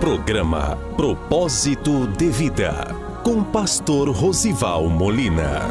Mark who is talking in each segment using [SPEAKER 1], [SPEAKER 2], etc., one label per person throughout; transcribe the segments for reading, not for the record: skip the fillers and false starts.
[SPEAKER 1] Programa Propósito de Vida, com Pastor Rosival Molina.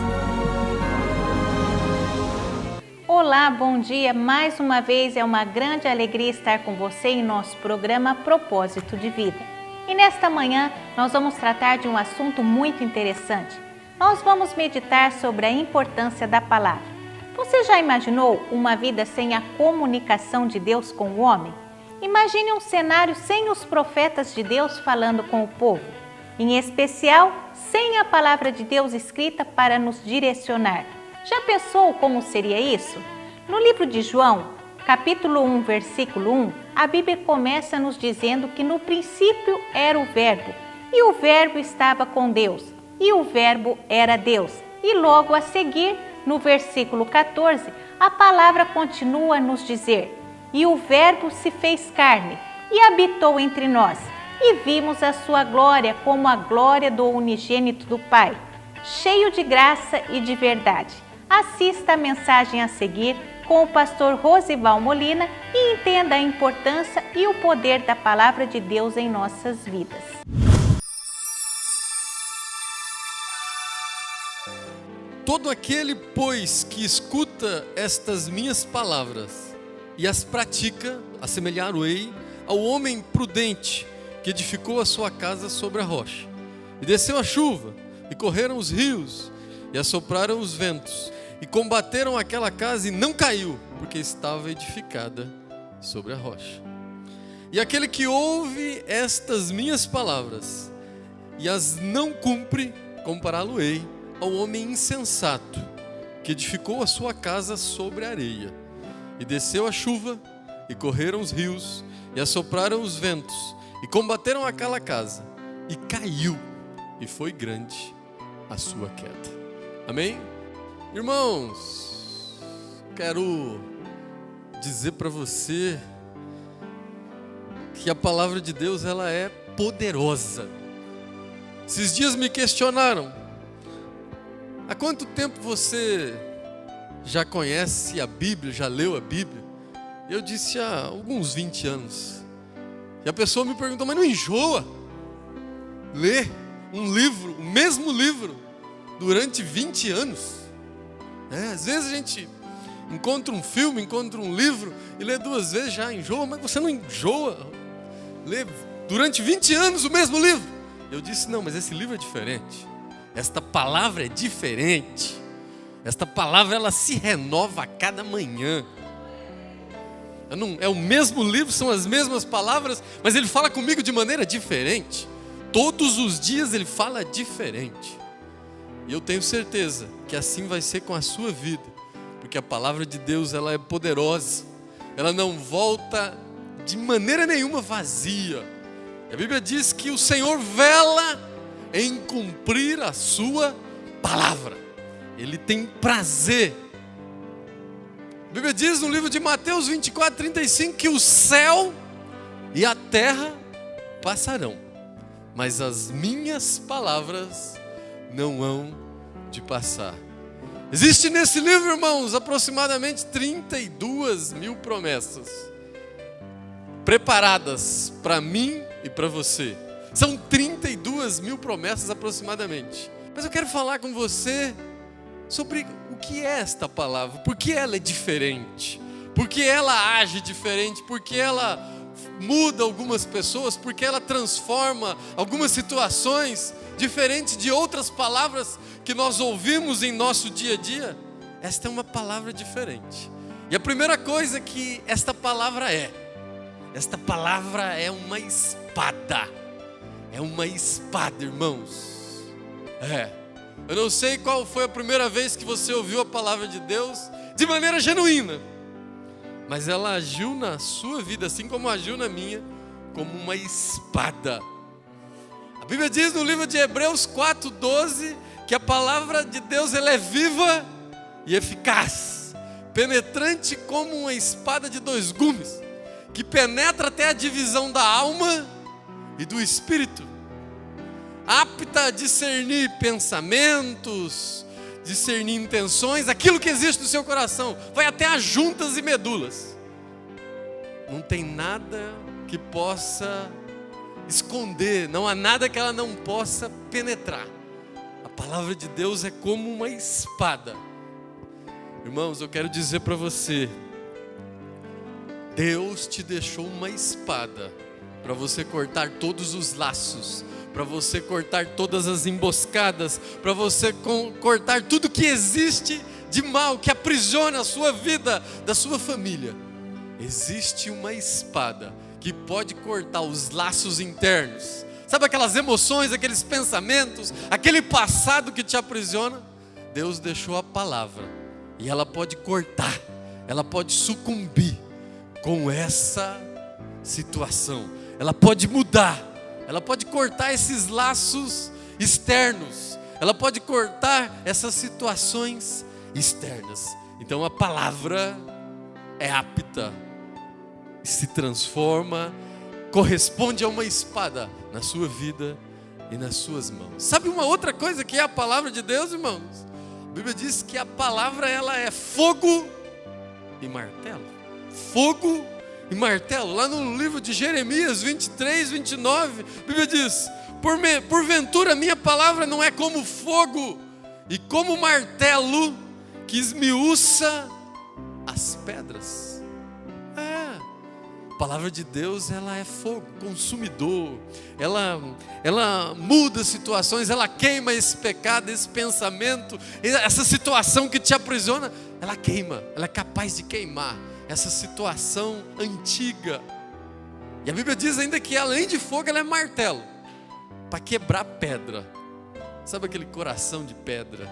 [SPEAKER 2] Olá, bom dia. Mais uma vez é uma grande alegria estar com você em nosso programa Propósito de Vida. E nesta manhã nós vamos tratar de um assunto muito interessante. Nós vamos meditar sobre a importância da palavra. Você já imaginou uma vida sem a comunicação de Deus com o homem? Imagine um cenário sem os profetas de Deus falando com o povo, em especial sem a palavra de Deus escrita para nos direcionar. Já pensou como seria isso? No livro de João, capítulo 1, versículo 1, a Bíblia começa nos dizendo que no princípio era o Verbo, e o Verbo estava com Deus, e o Verbo era Deus. E logo a seguir, no versículo 14, a palavra continua a nos dizer: e o Verbo se fez carne e habitou entre nós, e vimos a sua glória como a glória do unigênito do Pai, cheio de graça e de verdade. Assista a mensagem a seguir com o pastor Rosival Molina e entenda a importância e o poder da palavra de Deus em nossas vidas.
[SPEAKER 3] Todo aquele, pois, que escuta estas minhas palavras e as pratica, assemelhar-o-ei ao homem prudente que edificou a sua casa sobre a rocha. E desceu a chuva, e correram os rios, e assopraram os ventos, e combateram aquela casa e não caiu, porque estava edificada sobre a rocha. E aquele que ouve estas minhas palavras e as não cumpre, compará-lo-ei ao homem insensato que edificou a sua casa sobre a areia. E desceu a chuva, e correram os rios, e assopraram os ventos, e combateram aquela casa, e caiu, e foi grande a sua queda. Amém? Irmãos, quero dizer para você que a palavra de Deus, ela é poderosa. Esses dias me questionaram: há quanto tempo você já conhece a Bíblia, já leu a Bíblia? Eu disse: há alguns 20 anos. E a pessoa me perguntou: mas não enjoa ler um livro, o mesmo livro, durante 20 anos? Às vezes a gente encontra um filme, encontra um livro e lê 2 vezes, já enjoa. Mas você não enjoa ler durante 20 anos o mesmo livro? Eu disse: não, mas esse livro é diferente. Esta palavra é diferente. Esta palavra, ela se renova a cada manhã. É o mesmo livro, são as mesmas palavras, mas ele fala comigo de maneira diferente. Todos os dias ele fala diferente. E eu tenho certeza que assim vai ser com a sua vida, porque a palavra de Deus, ela é poderosa. Ela não volta de maneira nenhuma vazia. A Bíblia diz que o Senhor vela em cumprir a sua palavra. Ele tem prazer. A Bíblia diz no livro de Mateus 24, 35 que o céu e a terra passarão, mas as minhas palavras não hão de passar. Existe nesse livro, irmãos, aproximadamente 32 mil promessas preparadas para mim e para você. São 32 mil promessas aproximadamente. Mas eu quero falar com você sobre o que é esta palavra, por que ela é diferente, por que ela age diferente, por que ela muda algumas pessoas, por que ela transforma algumas situações diferentes de outras palavras que nós ouvimos em nosso dia a dia. Esta é uma palavra diferente. E a primeira coisa que esta palavra é uma espada. É uma espada, irmãos. Eu não sei qual foi a primeira vez que você ouviu a palavra de Deus de maneira genuína, mas ela agiu na sua vida, assim como agiu na minha, como uma espada. A Bíblia diz no livro de Hebreus 4:12 que a palavra de Deus, ela é viva e eficaz, penetrante como uma espada de 2 gumes, que penetra até a divisão da alma e do espírito, apta a discernir pensamentos, discernir intenções, aquilo que existe no seu coração, vai até as juntas e medulas. Não tem nada que possa esconder, não há nada que ela não possa penetrar. A palavra de Deus é como uma espada. Irmãos, eu quero dizer para você, Deus te deixou uma espada para você cortar todos os laços, para você cortar todas as emboscadas, para você cortar tudo que existe de mal, que aprisiona a sua vida, da sua família. Existe uma espada que pode cortar os laços internos. Sabe aquelas emoções, aqueles pensamentos, aquele passado que te aprisiona? Deus deixou a palavra e ela pode cortar, ela pode sucumbir com essa situação. Ela pode mudar, ela pode cortar esses laços externos, ela pode cortar essas situações externas. Então a palavra é apta, se transforma, corresponde a uma espada na sua vida e nas suas mãos. Sabe uma outra coisa que é a palavra de Deus, irmãos? A Bíblia diz que a palavra ela é fogo e martelo. Fogo e martelo. Lá no livro de Jeremias 23, 29, a Bíblia diz: porventura minha palavra não é como fogo e como martelo que esmiuça as pedras. A palavra de Deus, ela é fogo consumidor, ela muda situações, ela queima esse pecado, esse pensamento, essa situação que te aprisiona, ela queima, ela é capaz de queimar essa situação antiga. E a Bíblia diz ainda que além de fogo, ela é martelo, para quebrar pedra. Sabe aquele coração de pedra,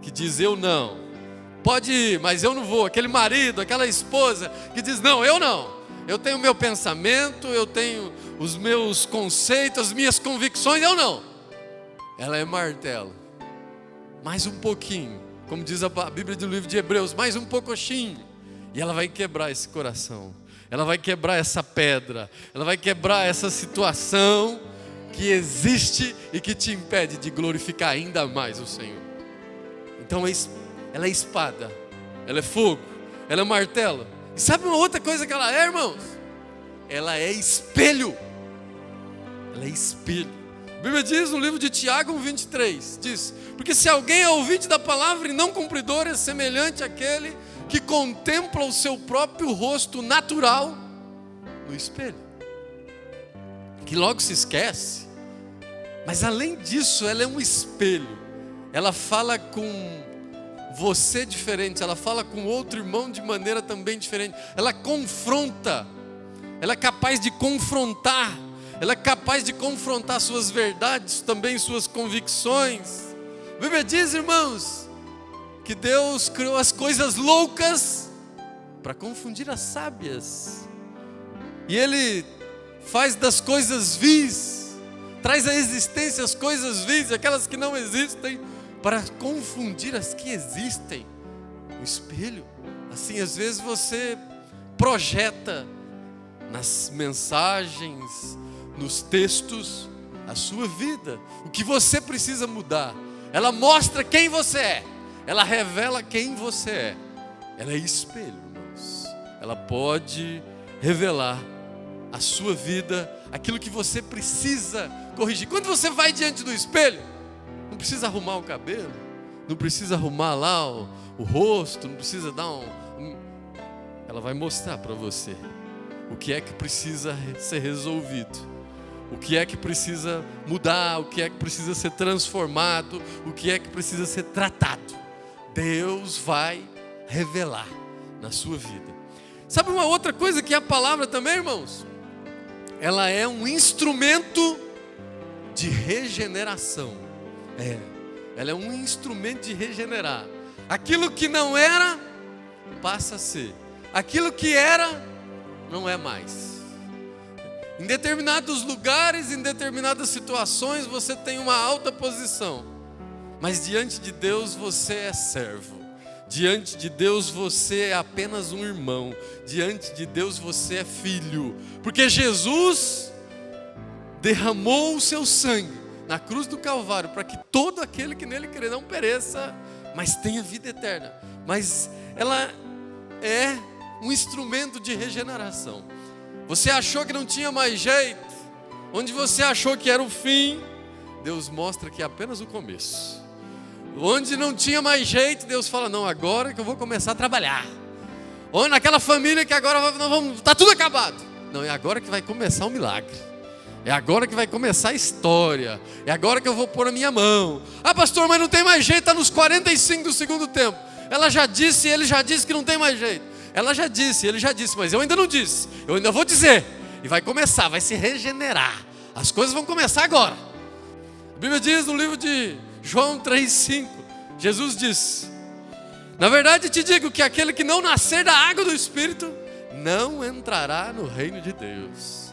[SPEAKER 3] que diz eu não, pode ir, mas eu não vou. Aquele marido, aquela esposa, que diz não, eu não. Eu tenho o meu pensamento, eu tenho os meus conceitos, as minhas convicções, eu não. Ela é martelo. Mais um pouquinho, como diz a Bíblia do livro de Hebreus, mais um pouquinho. E ela vai quebrar esse coração. Ela vai quebrar essa pedra. Ela vai quebrar essa situação que existe e que te impede de glorificar ainda mais o Senhor. Então ela é espada, ela é fogo, ela é martelo. E sabe uma outra coisa que ela é, irmãos? Ela é espelho. Ela é espelho. A Bíblia diz no livro de Tiago 1:23, diz: porque se alguém é ouvinte da palavra e não cumpridor, é semelhante àquele que contempla o seu próprio rosto natural no espelho, que logo se esquece. Mas além disso, ela é um espelho. Ela fala com você diferente, ela fala com outro irmão de maneira também diferente. Ela confronta, ela é capaz de confrontar, ela é capaz de confrontar suas verdades, também suas convicções. A Bíblia diz, irmãos, que Deus criou as coisas loucas para confundir as sábias, e Ele faz das coisas vis, traz à existência as coisas vis, aquelas que não existem, para confundir as que existem. O espelho, assim, às vezes você projeta nas mensagens, nos textos, a sua vida, o que você precisa mudar. Ela mostra quem você é, ela revela quem você é. Ela é espelho, irmãos. Ela pode revelar a sua vida, aquilo que você precisa corrigir. Quando você vai diante do espelho, não precisa arrumar o cabelo, não precisa arrumar lá o rosto, não precisa dar ela vai mostrar para você o que é que precisa ser resolvido, o que é que precisa mudar, o que é que precisa ser transformado, o que é que precisa ser tratado. Deus vai revelar na sua vida. Sabe uma outra coisa que é a palavra também, irmãos? Ela é um instrumento de regeneração. Ela é um instrumento de regenerar. Aquilo que não era, passa a ser. Aquilo que era, não é mais. Em determinados lugares, em determinadas situações, você tem uma alta posição, mas diante de Deus você é servo. Diante de Deus você é apenas um irmão. Diante de Deus você é filho. Porque Jesus derramou o seu sangue na cruz do Calvário, para que todo aquele que nele crê não pereça, mas tenha vida eterna. Mas ela é um instrumento de regeneração. Você achou que não tinha mais jeito, onde você achou que era o fim, Deus mostra que é apenas o começo. Onde não tinha mais jeito, Deus fala, não, agora que eu vou começar a trabalhar. Ou naquela família que agora está tudo acabado. Não, é agora que vai começar o milagre. É agora que vai começar a história. É agora que eu vou pôr a minha mão. Ah, pastor, mas não tem mais jeito, está nos 45 do segundo tempo. Ela já disse, ele já disse que não tem mais jeito. Ela já disse, ele já disse, mas eu ainda não disse. Eu ainda vou dizer. E vai começar, vai se regenerar. As coisas vão começar agora. A Bíblia diz no livro de João 3,5, Jesus diz, na verdade te digo que aquele que não nascer da água do Espírito, não entrará no reino de Deus.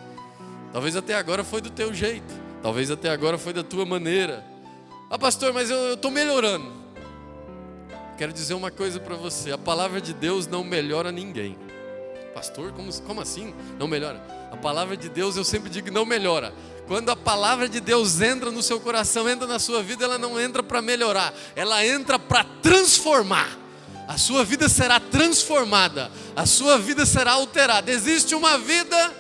[SPEAKER 3] Talvez até agora foi do teu jeito, talvez até agora foi da tua maneira. Ah, pastor, mas eu estou melhorando. Quero dizer uma coisa para você, a palavra de Deus não melhora ninguém. Pastor, como assim? Não melhora? A palavra de Deus, eu sempre digo, não melhora. Quando a palavra de Deus entra no seu coração, entra na sua vida, ela não entra para melhorar, ela entra para transformar. A sua vida será transformada, a sua vida será alterada. Existe uma vida,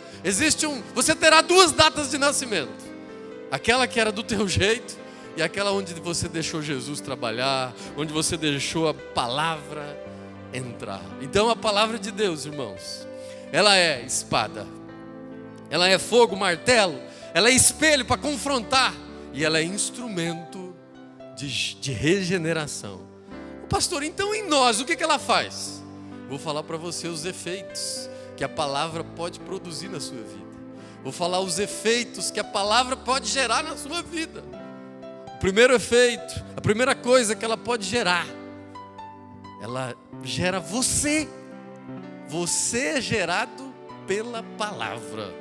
[SPEAKER 3] você terá duas datas de nascimento. Aquela que era do teu jeito e aquela onde você deixou Jesus trabalhar, onde você deixou a palavra entrar. Então a palavra de Deus, irmãos, ela é espada, ela é fogo, martelo, ela é espelho para confrontar e ela é instrumento de regeneração. Pastor, então em nós, o que ela faz? Vou falar para você os efeitos que a palavra pode produzir na sua vida. Vou falar os efeitos que a palavra pode gerar na sua vida. O primeiro efeito, a primeira coisa que ela pode gerar, ela gera você. Você é gerado pela palavra.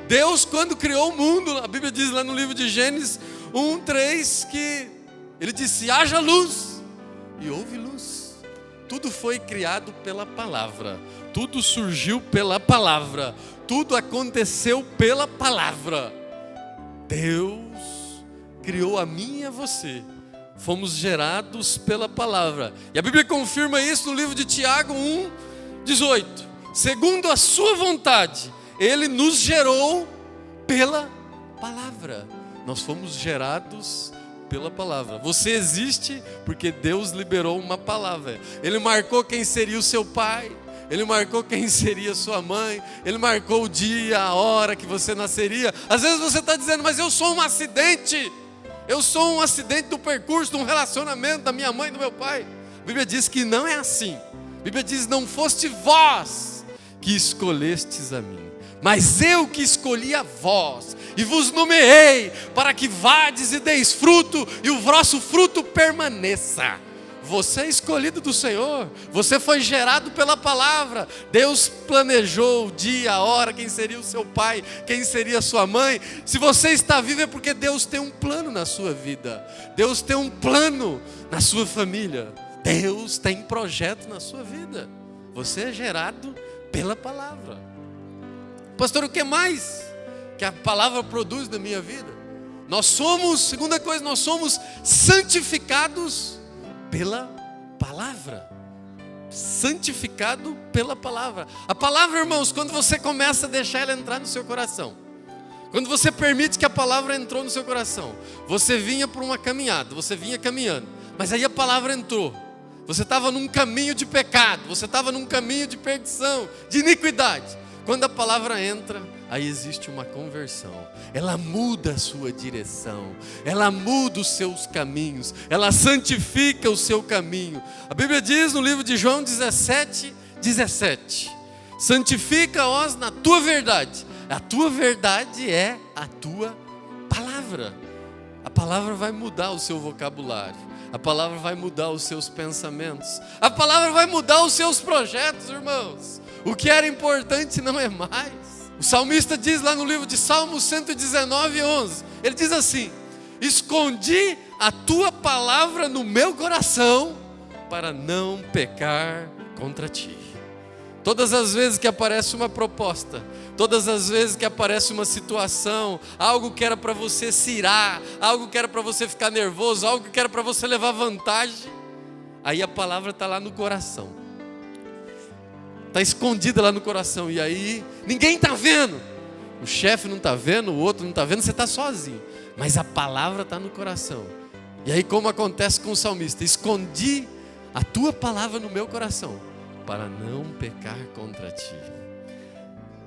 [SPEAKER 3] Deus, quando criou o mundo, a Bíblia diz lá no livro de Gênesis 1:3 que Ele disse, haja luz. E houve luz. Tudo foi criado pela palavra. Tudo surgiu pela palavra. Tudo aconteceu pela palavra. Deus criou a mim e a você. Fomos gerados pela palavra. E a Bíblia confirma isso no livro de Tiago 1:18. Segundo a sua vontade, Ele nos gerou pela palavra. Nós fomos gerados pela palavra. Você existe porque Deus liberou uma palavra. Ele marcou quem seria o seu pai, Ele marcou quem seria sua mãe, Ele marcou o dia, a hora que você nasceria. Às vezes você está dizendo, mas eu sou um acidente. Eu sou um acidente do percurso, de um relacionamento da minha mãe e do meu pai. A Bíblia diz que não é assim. A Bíblia diz, não foste vós que escolhestes a mim, mas eu que escolhi a vós, e vos nomeei, para que vades e deis fruto, e o vosso fruto permaneça. Você é escolhido do Senhor, você foi gerado pela palavra. Deus planejou o dia, a hora, quem seria o seu pai, quem seria a sua mãe. Se você está vivo é porque Deus tem um plano na sua vida. Deus tem um plano na sua família. Deus tem projeto na sua vida. Você é gerado pela palavra. Pastor, o que mais que a palavra produz na minha vida? Nós somos, segunda coisa, nós somos santificados pela palavra. Santificado pela palavra. A palavra, irmãos, quando você começa a deixar ela entrar no seu coração, quando você permite que a palavra entrou no seu coração, você vinha por uma caminhada, você vinha caminhando, mas aí a palavra entrou. Você estava num caminho de pecado, você estava num caminho de perdição, de iniquidade. Quando a palavra entra, aí existe uma conversão. Ela muda a sua direção, ela muda os seus caminhos, ela santifica o seu caminho. A Bíblia diz no livro de João 17:17: santifica-os na tua verdade. A tua verdade é a tua palavra. A palavra vai mudar o seu vocabulário. A palavra vai mudar os seus pensamentos. A palavra vai mudar os seus projetos, irmãos. O que era importante não é mais. O salmista diz lá no livro de Salmos 119:11. Ele diz assim: escondi a tua palavra no meu coração para não pecar contra ti. Todas as vezes que aparece uma proposta, todas as vezes que aparece uma situação, algo que era para você se irar, algo que era para você ficar nervoso, algo que era para você levar vantagem, aí a palavra está lá no coração, está escondida lá no coração, e aí ninguém está vendo, O chefe não está vendo, o outro não está vendo, você está sozinho. Mas a palavra está no coração. E aí, como acontece com o salmista, escondi a tua palavra no meu coração, para não pecar contra ti.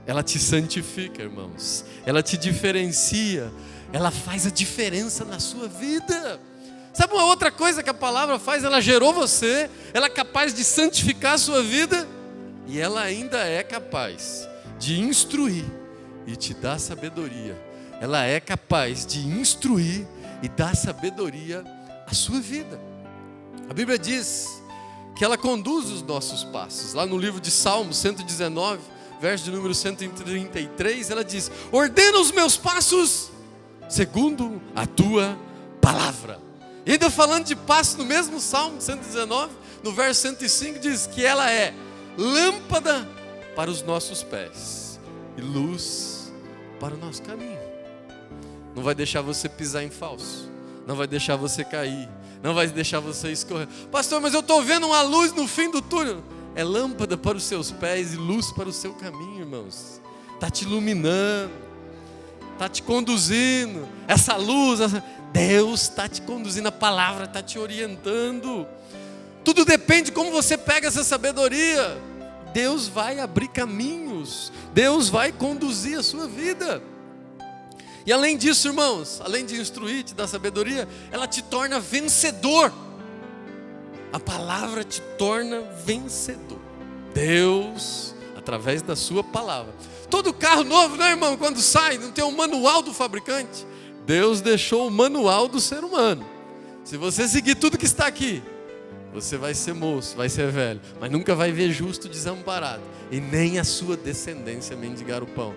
[SPEAKER 3] Ela te santifica, irmãos. Ela te diferencia. Ela faz a diferença na sua vida. Sabe uma outra coisa que a palavra faz? Ela gerou você. Ela é capaz de santificar a sua vida. E ela ainda é capaz de instruir e te dar sabedoria. Ela é capaz de instruir e dar sabedoria à sua vida. A Bíblia diz que ela conduz os nossos passos. Lá no livro de Salmos 119, verso de número 133, ela diz: ordena os meus passos segundo a tua palavra. E ainda falando de passo, no mesmo Salmo 119, no verso 105, diz que ela é lâmpada para os nossos pés e luz para o nosso caminho. Não vai deixar você pisar em falso, não vai deixar você cair, não vai deixar você escorrer. Pastor, mas eu estou vendo uma luz no fim do túnel. É lâmpada para os seus pés e luz para o seu caminho, irmãos. Está te iluminando, está te conduzindo. Essa luz, Deus está te conduzindo, a palavra está te orientando. Tudo depende de como você pega essa sabedoria. Deus vai abrir caminhos, Deus vai conduzir a sua vida. E além disso, irmãos, além de instruir, te dar sabedoria, ela te torna vencedor. A palavra te torna vencedor. Deus, através da sua palavra. Todo carro novo, né, irmão, quando sai, não tem um manual do fabricante. Deus deixou o manual do ser humano. Se você seguir tudo que está aqui, você vai ser moço, vai ser velho, mas nunca vai ver justo desamparado, e nem a sua descendência mendigar o pão.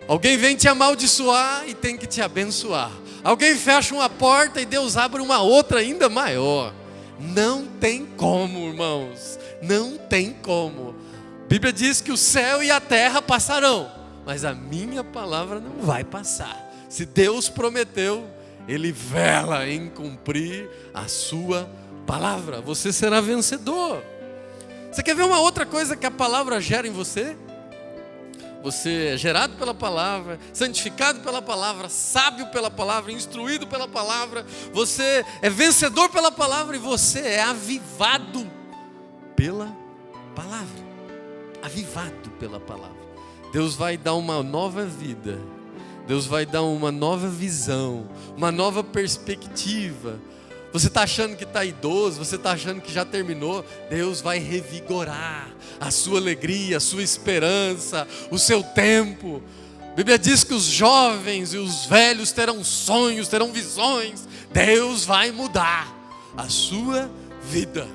[SPEAKER 3] Alguém vem te amaldiçoar e tem que te abençoar. Alguém fecha uma porta e Deus abre uma outra ainda maior. Não tem como, irmãos, não tem como. A Bíblia diz que o céu e a terra passarão, mas a minha palavra não vai passar. Se Deus prometeu, Ele vela em cumprir a sua palavra. Você será vencedor. Você quer ver uma outra coisa que a palavra gera em você? Você é gerado pela palavra, santificado pela palavra, sábio pela palavra, instruído pela palavra. Você é vencedor pela palavra e você é avivado pela palavra. Avivado pela palavra. Deus vai dar uma nova vida. Deus vai dar uma nova visão, uma nova perspectiva. Você está achando que está idoso, você está achando que já terminou. Deus vai revigorar a sua alegria, a sua esperança, o seu tempo. A Bíblia diz que os jovens e os velhos terão sonhos, terão visões. Deus vai mudar a sua vida.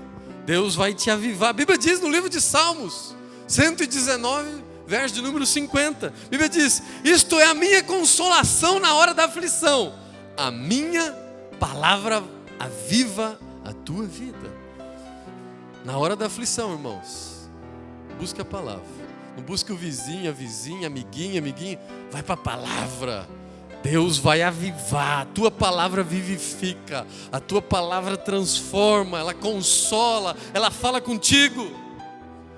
[SPEAKER 3] Deus vai te avivar. A Bíblia diz no livro de Salmos 119, verso de número 50. A Bíblia diz: isto é a minha consolação na hora da aflição. A minha palavra aviva a tua vida. Na hora da aflição, irmãos, busca a palavra. Não busca o vizinho, a vizinha, amiguinho. Vai para a palavra. Deus vai avivar. A tua palavra vivifica. A tua palavra transforma. Ela consola. Ela fala contigo.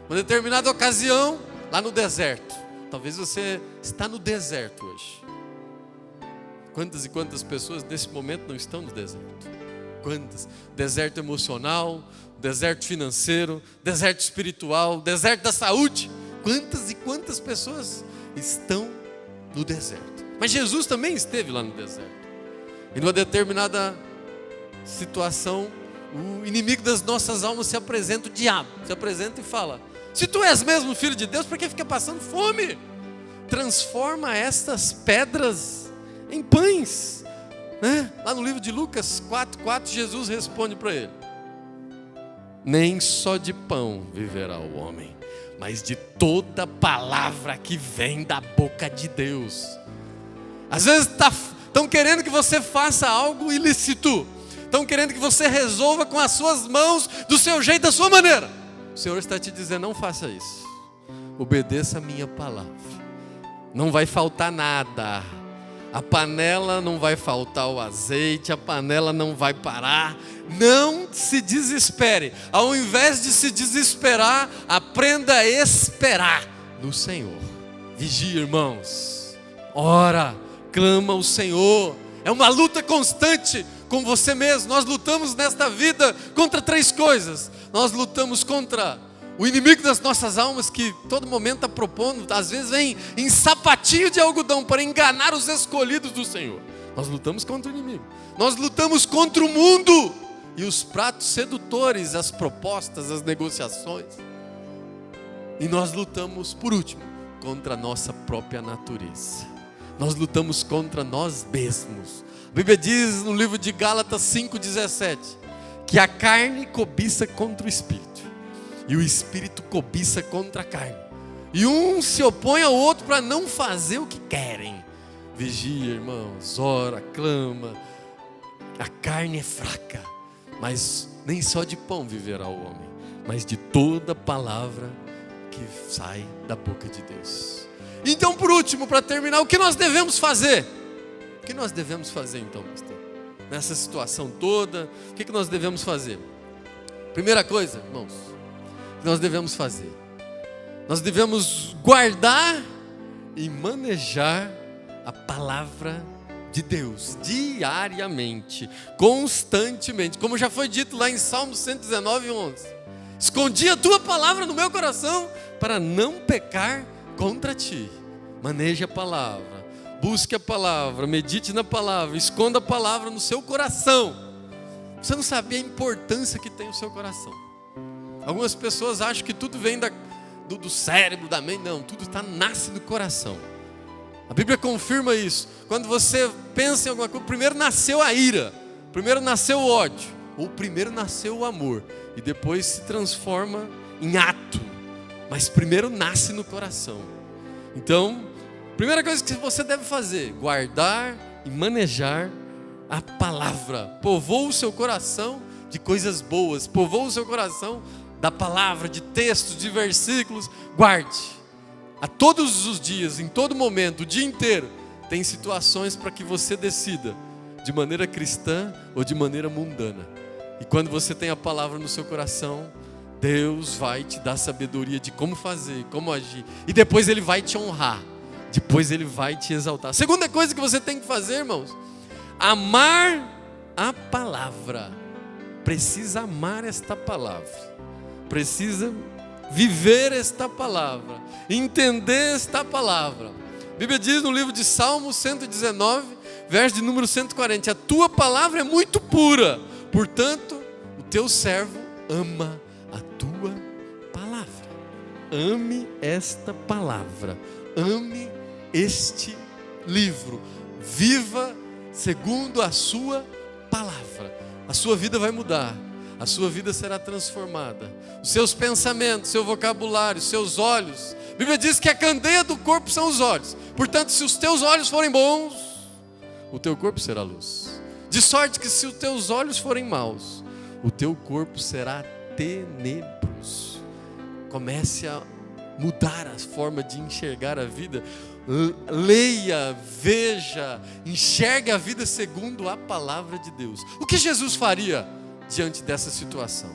[SPEAKER 3] Uma determinada ocasião, lá no deserto. Talvez você está no deserto hoje. Quantas e quantas pessoas nesse momento não estão no deserto? Quantas? Deserto emocional, deserto financeiro, deserto espiritual, deserto da saúde. Quantas e quantas pessoas estão no deserto? Mas Jesus também esteve lá no deserto. E numa determinada situação, o inimigo das nossas almas se apresenta, o diabo se apresenta e fala: se tu és mesmo filho de Deus, por que fica passando fome? Transforma estas pedras em pães. Lá no livro de Lucas 4:4, Jesus responde para ele: nem só de pão viverá o homem, mas de toda palavra que vem da boca de Deus. Às vezes estão querendo que você faça algo ilícito, estão querendo que você resolva com as suas mãos, do seu jeito, da sua maneira. O Senhor está te dizendo: não faça isso, obedeça a minha palavra. Não vai faltar nada. A panela não vai faltar o azeite, a panela não vai parar. Não se desespere. Ao invés de se desesperar, aprenda a esperar no Senhor. Vigie, irmãos. ora, clama ao Senhor. É uma luta constante com você mesmo. Nós lutamos nesta vida contra 3 coisas. Nós lutamos contra o inimigo das nossas almas, que todo momento está propondo, às vezes vem em sapatinho de algodão para enganar os escolhidos do Senhor. Nós lutamos contra o inimigo. Nós lutamos contra o mundo e os pratos sedutores, as propostas, as negociações. E nós lutamos, por último, contra a nossa própria natureza. Nós lutamos contra nós mesmos. A Bíblia diz no livro de Gálatas 5,17 que a carne cobiça contra o espírito e o espírito cobiça contra a carne, e um se opõe ao outro para não fazer o que querem. Vigia, irmãos, ora, clama. A carne é fraca, mas nem só de pão viverá o homem, mas de toda palavra que sai da boca de Deus. Então, por último, para terminar, o que nós devemos fazer? O que nós devemos fazer então, pastor? Nessa situação toda, o que nós devemos fazer? Primeira coisa, irmãos, que nós devemos fazer: nós devemos guardar e manejar a palavra de Deus diariamente, constantemente, como já foi dito lá em Salmos 119:11. Escondi a tua palavra no meu coração para não pecar contra ti. Maneje a palavra, busque a palavra, medite na palavra, esconda a palavra no seu coração. Você não sabia a importância que tem o seu coração. Algumas pessoas acham que tudo vem do cérebro, da mente. Não, tudo nasce do coração. A Bíblia confirma isso. Quando você pensa em alguma coisa, primeiro nasceu a ira, primeiro nasceu o ódio, ou primeiro nasceu o amor, e depois se transforma em ato. Mas primeiro nasce no coração. Então, primeira coisa que você deve fazer: guardar e manejar a palavra. Povoa o seu coração de coisas boas, povoa o seu coração da palavra, de textos, de versículos. Guarde. A todos os dias, em todo momento, o dia inteiro, tem situações para que você decida de maneira cristã ou de maneira mundana. E quando você tem a palavra no seu coração, Deus vai te dar sabedoria de como fazer, como agir. E depois Ele vai te honrar. Depois Ele vai te exaltar. Segunda coisa que você tem que fazer, irmãos: amar a palavra. Precisa amar esta palavra. Precisa viver esta palavra, entender esta palavra. A Bíblia diz no livro de Salmos 119, verso de número 140: a tua palavra é muito pura, portanto o teu servo ama a tua palavra. Ame esta palavra, ame este livro, viva segundo a sua palavra. A sua vida vai mudar. A sua vida será transformada. Os seus pensamentos, seu vocabulário, seus olhos. A Bíblia diz que a candeia do corpo são os olhos. Portanto, se os teus olhos forem bons, o teu corpo será luz. De sorte que se os teus olhos forem maus, o teu corpo será tenebroso. Comece a mudar a forma de enxergar a vida. Leia, veja, enxergue a vida segundo a palavra de Deus. O que Jesus faria diante dessa situação?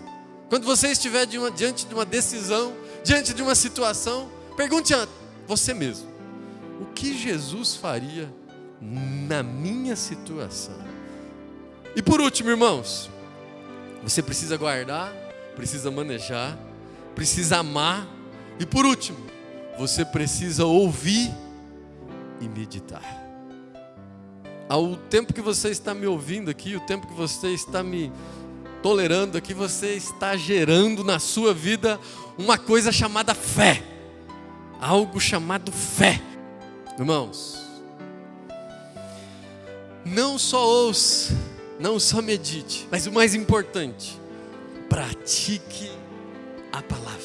[SPEAKER 3] Quando você estiver diante de uma decisão, diante de uma situação, pergunte a você mesmo: o que Jesus faria na minha situação? E por último, irmãos, você precisa guardar, precisa manejar, precisa amar, e por último, você precisa ouvir e meditar. Ao tempo que você está me ouvindo aqui, o tempo que você está me tolerando aqui, você está gerando na sua vida uma coisa chamada fé. Algo chamado fé. Irmãos, não só ouça, não só medite, mas o mais importante: pratique a palavra.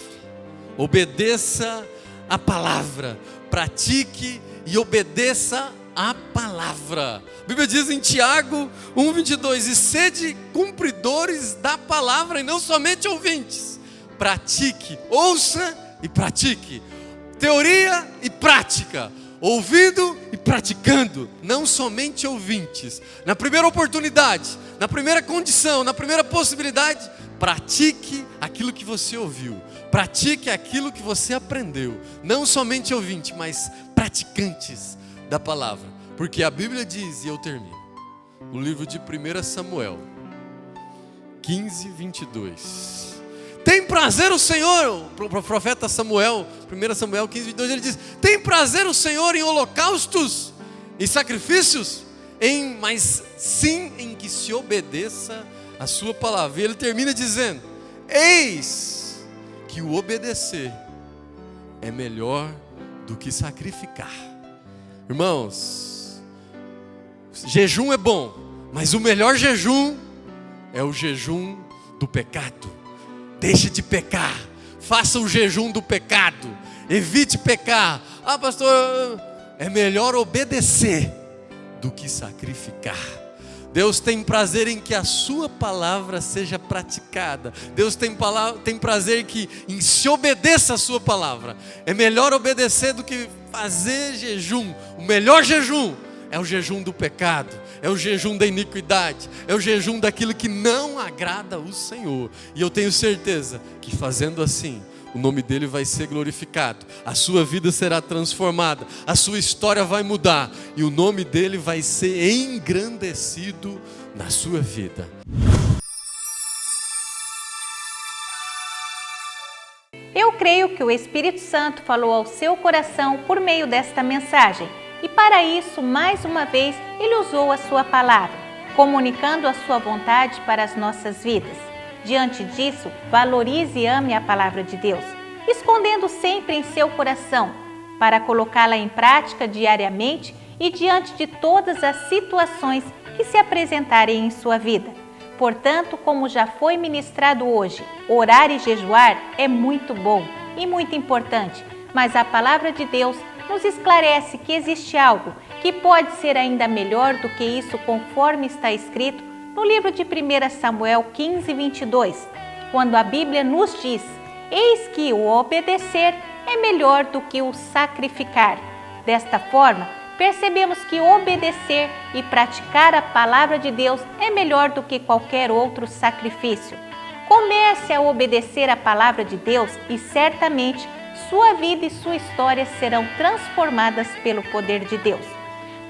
[SPEAKER 3] Obedeça a palavra. Pratique e obedeça a palavra. A Bíblia diz em Tiago 1:22: e sede cumpridores da palavra e não somente ouvintes. Pratique, ouça e pratique. Teoria e prática. Ouvindo e praticando, não somente ouvintes. Na primeira oportunidade, na primeira condição, na primeira possibilidade, pratique aquilo que você ouviu. Pratique aquilo que você aprendeu. Não somente ouvinte, mas praticantes da palavra. Porque a Bíblia diz, e eu termino, no livro de 1 Samuel 15, 22. Tem prazer o Senhor, o profeta Samuel, 1 Samuel 15, 22, ele diz: tem prazer o Senhor em holocaustos e sacrifícios, mas sim em que se obedeça a sua palavra. E ele termina dizendo: eis que o obedecer é melhor do que sacrificar. Irmãos, jejum é bom, mas o melhor jejum é o jejum do pecado. Deixe de pecar, faça o jejum do pecado, evite pecar. Ah, pastor, é melhor obedecer do que sacrificar. Deus tem prazer em que a sua palavra seja praticada. Deus tem prazer em se obedeça a sua palavra. É melhor obedecer do que fazer jejum. O melhor jejum é o jejum do pecado, é o jejum da iniquidade, é o jejum daquilo que não agrada o Senhor. E eu tenho certeza que fazendo assim, o nome dele vai ser glorificado, a sua vida será transformada, a sua história vai mudar e o nome dele vai ser engrandecido na sua vida.
[SPEAKER 2] Eu creio que o Espírito Santo falou ao seu coração por meio desta mensagem. E para isso, mais uma vez, Ele usou a sua palavra, comunicando a sua vontade para as nossas vidas. Diante disso, valorize e ame a palavra de Deus, escondendo sempre em seu coração, para colocá-la em prática diariamente e diante de todas as situações que se apresentarem em sua vida. Portanto, como já foi ministrado hoje, orar e jejuar é muito bom e muito importante, mas a palavra de Deus nos esclarece que existe algo que pode ser ainda melhor do que isso, conforme está escrito no livro de 1 Samuel 15, 22, quando a Bíblia nos diz: eis que o obedecer é melhor do que o sacrificar. Desta forma, percebemos que obedecer e praticar a palavra de Deus é melhor do que qualquer outro sacrifício. Comece a obedecer a palavra de Deus e certamente sua vida e sua história serão transformadas pelo poder de Deus.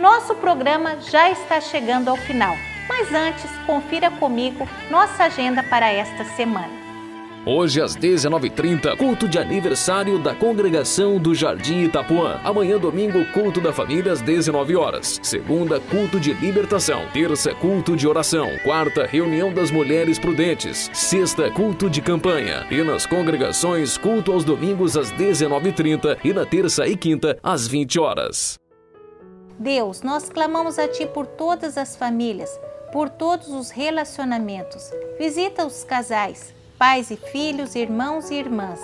[SPEAKER 2] Nosso programa já está chegando ao final, mas antes, confira comigo nossa agenda para esta semana.
[SPEAKER 4] Hoje às 19h30, culto de aniversário da Congregação do Jardim Itapuã. Amanhã, domingo, culto da família às 19h. Segunda, culto de libertação. Terça, culto de oração. Quarta, reunião das mulheres prudentes. Sexta, culto de campanha. E nas congregações, culto aos domingos às 19h30 e na terça e quinta às 20h.
[SPEAKER 2] Deus, nós clamamos a Ti por todas as famílias, por todos os relacionamentos. Visita os casais, pais e filhos, irmãos e irmãs.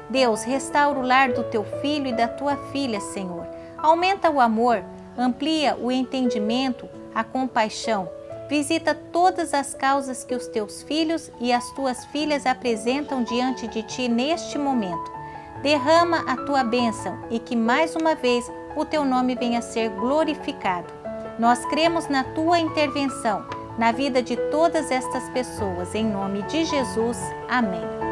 [SPEAKER 2] Deus, restaura o lar do Teu filho e da Tua filha, Senhor. Aumenta o amor, amplia o entendimento, a compaixão. Visita todas as causas que os Teus filhos e as Tuas filhas apresentam diante de Ti neste momento. Derrama a Tua bênção e que mais uma vez o Teu nome venha a ser glorificado. Nós cremos na Tua intervenção, na vida de todas estas pessoas. Em nome de Jesus. Amém.